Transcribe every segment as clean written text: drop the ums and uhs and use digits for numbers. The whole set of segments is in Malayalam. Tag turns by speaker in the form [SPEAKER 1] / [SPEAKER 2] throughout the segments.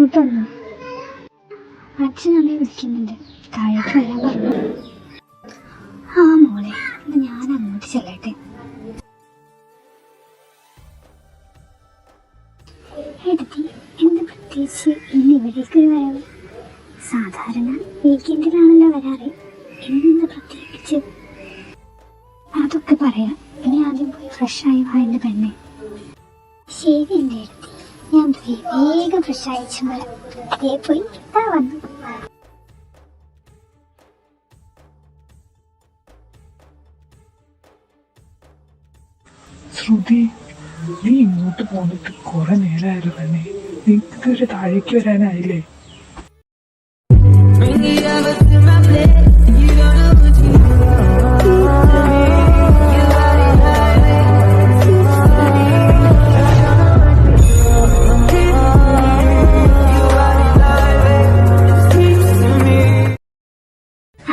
[SPEAKER 1] ഇങ്ങോട്ടൊന്നു. അച്ഛൻ അമ്മയെ വിളിക്കുന്നുണ്ട്, താഴേക്ക് വരാൻ പറഞ്ഞു. ആ മോളെ, ഞാൻ അങ്ങോട്ട് ചെല്ലട്ടെ. എടുത്തി എന്ത് പ്രത്യേകിച്ച് ഇന്ന് ഇവിടേക്ക് ഒരു വരവ്? സാധാരണ വീക്കെൻഡിലാണല്ലോ വരാറ്, ഇന്ന് പ്രത്യേകിച്ച്? അതൊക്കെ പറയാം, ഇനി ആദ്യം പോയി ഫ്രഷായി വാ എൻ്റെ പെണ്ണെ. ശരി എൻ്റെ അടുത്ത്, ഞാൻ പോയി വേഗം ഫ്രഷായി വരാം. അതേ പോയി ഇതാ വന്നു.
[SPEAKER 2] ശ്രുതി, നീ ഇങ്ങോട്ട് പോന്നിട്ട് കുറെ നേരമായിരുന്നു തന്നെ. നിനക്കൊരു താഴേക്ക് വരാനായില്ലേ?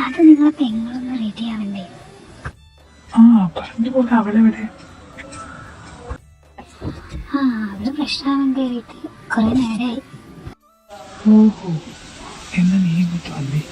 [SPEAKER 1] അത് നിങ്ങളെ പെങ്ങളൊന്ന് റെഡി ആവണ്ടേ?
[SPEAKER 2] പറഞ്ഞു പോലെ അവളെവിടെ?
[SPEAKER 1] അവള് ഫ്രഷാവാൻ കയറിയിട്ട് കുറെ നേരമായി.
[SPEAKER 2] ഓഹോ, എന്നാ നീ ഇങ്ങോട്ട് വന്നേ.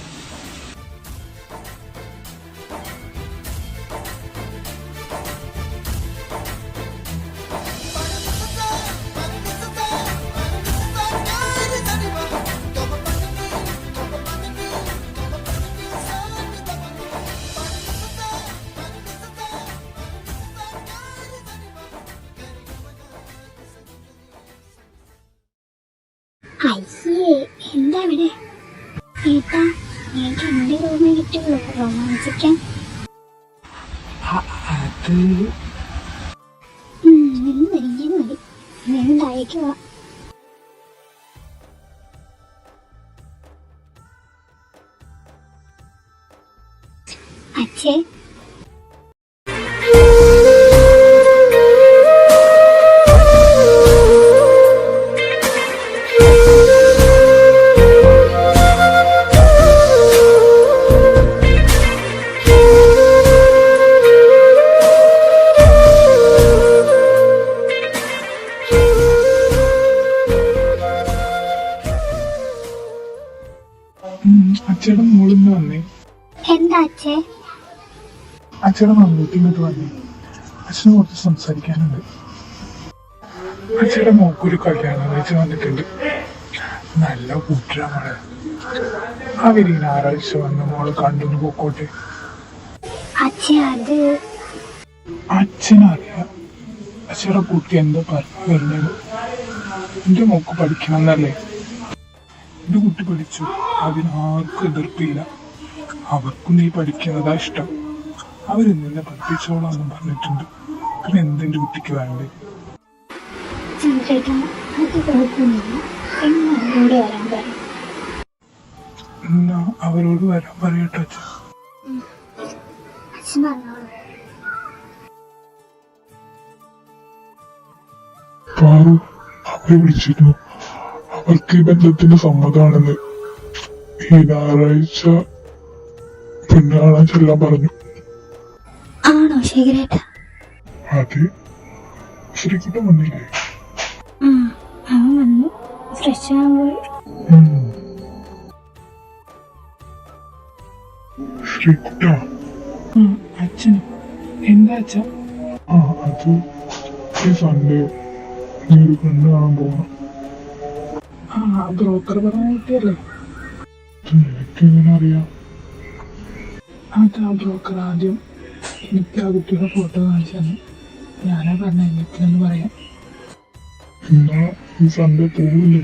[SPEAKER 1] അയ്യേ, എന്താ ഇവിടെ? ഏട്ടാ, എനിക്ക് എന്റെ റൂമേ കിട്ടുള്ളൂ റൊമാൻസിക്കാൻ.
[SPEAKER 2] അത്
[SPEAKER 1] മതി, വേഗം താഴേക്ക് വാ. അച്ഛേ,
[SPEAKER 2] അച്ഛയുടെ മോളിന്ന് വന്നേ.
[SPEAKER 1] എന്താ അച്ഛേ?
[SPEAKER 2] അച്ഛയുടെ മമ്മൂട്ടി ഇങ്ങോട്ട് വന്നേ. അച്ഛന് കുറച്ച് സംസാരിക്കാനുണ്ട്. അച്ഛയുടെ മോക്കൊരു കല്യാണം വെച്ച് വന്നിട്ടുണ്ട്. നല്ല കൂട്ടരാ മോളെ. അവര് ഞായറാഴ്ച വന്ന് മോള് കണ്ടുന്ന് പോക്കോട്ടെ. അച്ഛനറിയാം അച്ഛയുടെ കുട്ടി എന്താ പറഞ്ഞു വരുന്നത്. എന്റെ മോക്ക് പഠിക്കണം എന്നല്ലേ? എന്റെ കുട്ടി പഠിച്ചു, അതിനാർക്കും എതിർപ്പില്ല. അവർക്കും നീ പഠിക്കുന്നതാ ഇഷ്ടം. അവര് നിന്നെ പഠിപ്പിച്ചോളാന്നും പറഞ്ഞിട്ടുണ്ട്. പിന്നെ എന്തെന്റെ കുട്ടിക്ക് വേണ്ടേ? എന്നാ അവരോട് വരാൻ പറയട്ടെ അച്ഛൻ.
[SPEAKER 3] പാറു അവരെ വിളിച്ചിരുന്നു. അവർക്ക് ഈ ബന്ധത്തിന് സമ്മതമാണെന്ന്. ഈ ഞായറാഴ്ച പെണ്ണ് കാണാൻ ചെല്ലാൻ പറഞ്ഞു.
[SPEAKER 1] ആണോ ശേഖരേട്ടാ?
[SPEAKER 3] അതെ, ശ്രീകുട്ടൻ വന്നില്ലേ?
[SPEAKER 1] അവൻ വന്നു, ഫ്രഷ് ആവുമ്പോൾ.
[SPEAKER 3] ശ്രീകുട്ട,
[SPEAKER 2] അച്ഛനും എന്താ അച്ഛൻ?
[SPEAKER 3] അത് ഈ സൺഡേ നീ ഒരു പെണ്ണ് കാണാൻ പോകണം.
[SPEAKER 2] ബ്രോക്കർ പറഞ്ഞ കുട്ടിയല്ലേ?
[SPEAKER 3] നിനക്ക് എങ്ങനെ അറിയാം?
[SPEAKER 2] അത് ആ ബ്രോക്കർ ആദ്യം എനിക്ക് ആ കുട്ടിയുടെ ഫോട്ടോ കാണിച്ചു തന്നെ. ഞാനാ പറഞ്ഞ എനിക്കെന്ന് പറയാം.
[SPEAKER 3] എന്നാ ഈ സൺഡേ പോവില്ലേ?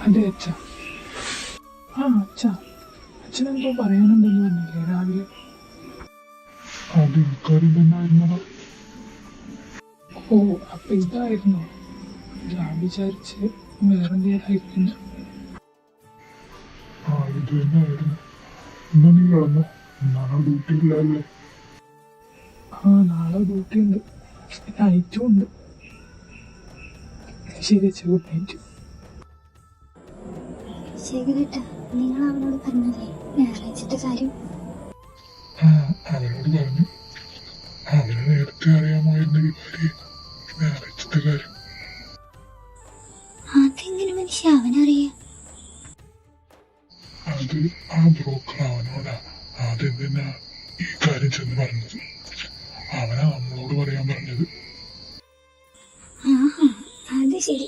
[SPEAKER 2] അതെ അച്ഛ. അച്ഛനെന്തോ പറയാനുണ്ടെന്ന് പറഞ്ഞില്ലേ രാവിലെ?
[SPEAKER 3] അത് ഇക്കാര്യം തന്നെ ആയിരുന്നോ?
[SPEAKER 2] ഓ, അപ്പൊ ഇതായിരുന്നു. ഞാൻ വിചാരിച്ച് വേറെന്തേലായിരിക്കുന്നു.
[SPEAKER 3] ഇത് തന്നെ ആയിരുന്നു. എന്നാ നീ കിടന്നോ, നാളെ ഡ്യൂട്ടി ഇല്ലല്ലേ?
[SPEAKER 2] നാളെ ഡ്യൂട്ടി ഉണ്ട്, നൈറ്റും ഉണ്ട്. ശരി അച്ഛ, ഗുഡ് നൈറ്റ്.
[SPEAKER 1] ശേഖരേട്ടാ, നിങ്ങൾ അവനോട് പറഞ്ഞതേ ഞായറാഴ്ചത്തെ കാര്യം?
[SPEAKER 3] അവനോട് പറഞ്ഞു. അവന് നേരത്തെ അറിയാമായിരുന്ന ഈ കാര്യം, ഞായറാഴ്ചത്തെ കാര്യം.
[SPEAKER 1] അതെങ്ങനെ മനുഷ്യ?
[SPEAKER 3] ബ്രോക്കർ അവനോടാ ആദ്യം തന്നെ ഈ കാര്യം ചെന്ന് പറഞ്ഞത്. അവനാ നമ്മളോട് പറയാൻ പറഞ്ഞത്.
[SPEAKER 1] ആഹാ, അത് ശരി.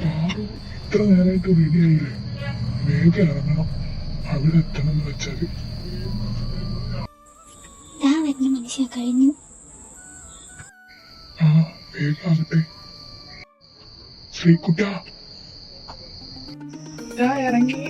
[SPEAKER 3] പാറു ഇത്ര നേരമായിട്ട് റെഡി ആയില്ലേ? വേഗം ഇറങ്ങണം, അവിടെ എത്തണം എന്ന് വെച്ചാല്.
[SPEAKER 1] ദാ വരുന്ന മനുഷ്യ കഴിഞ്ഞു.
[SPEAKER 3] ആ വേഗം ആകട്ടെ. ശ്രീകുട്ട
[SPEAKER 2] ഇറങ്ങി